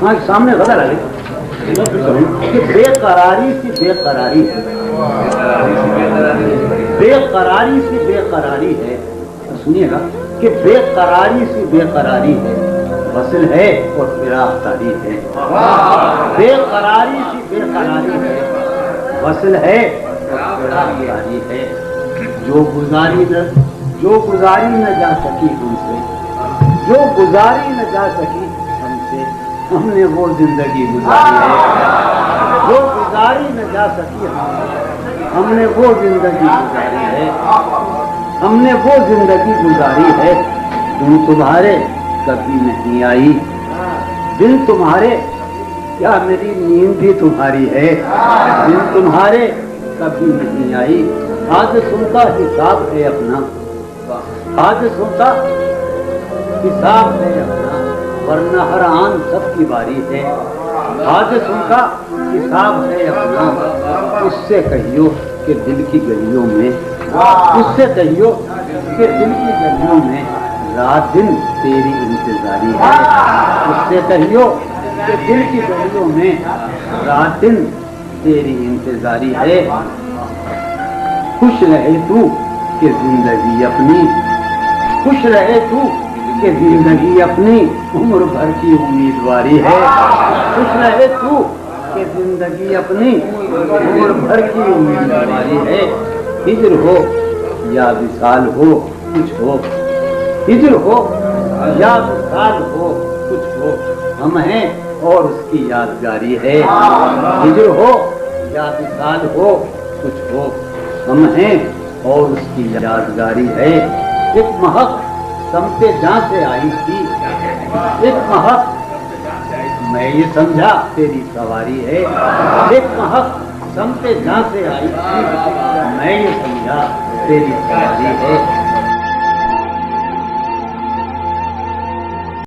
ہاں سامنے غزل آ گئی کہ بے قراری سی بے قراری ہے، بے قراری سی بے قراری ہے، سنیے گا کہ بے قراری سی بے قراری ہے، وصل ہے اور فراق تاری ہے، بے قراری سی بے قراری ہے، وصل ہے اور فراق تاری ہے، جو گزاری نہ جا سکی ہم سے، جو گزاری نہ جا سکی ہم سے، ہم نے وہ زندگی گزاری ہے، جو گزاری نہ جا سکی ہم نے وہ زندگی گزاری ہے، ہم نے وہ زندگی گزاری ہے، دن تمہارے کبھی نہیں آئی، دن تمہارے کیا میری نیند بھی تمہاری ہے، دن تمہارے کبھی نہیں آئی، حادثوں کا حساب ہے اپنا، حادثوں کا حساب ہے اپنا، ورنہ ہر آن سب کی باری ہے، حادثوں کا حساب ہے اپنا، اس سے کہیو کہ دل کی گلیوں میں، اس سے کہیو کہ دل کی گلیوں میں رات دن تیری انتظاری ہے، اس سے کہیو کہ دل کی گلیوں میں رات دن تیری انتظاری ہے، خوش رہے تو کہ زندگی اپنی، خوش رہے تو کہ زندگی اپنی عمر بھر کی امیدواری ہے، خوش رہے تو کہ زندگی اپنی عمر بھر کی امیدواری ہے، ہجر ہو یا وصال ہو کچھ ہو، ہجر ہو یا وصال ہو کچھ ہو، ہم ہیں اور اس کی یادگاری ہے، ہجر ہو یا وصال ہو کچھ ہو، ہم ہیں اور اس کی یادگاری ہے، ایک مہک سمتے جاں سے آئی تھی، ایک مہک میں یہ سمجھا تیری سواری ہے، ایک مہک سمتے جاں سے آئی تھی، میں یہ سمجھا تیری سواری ہے،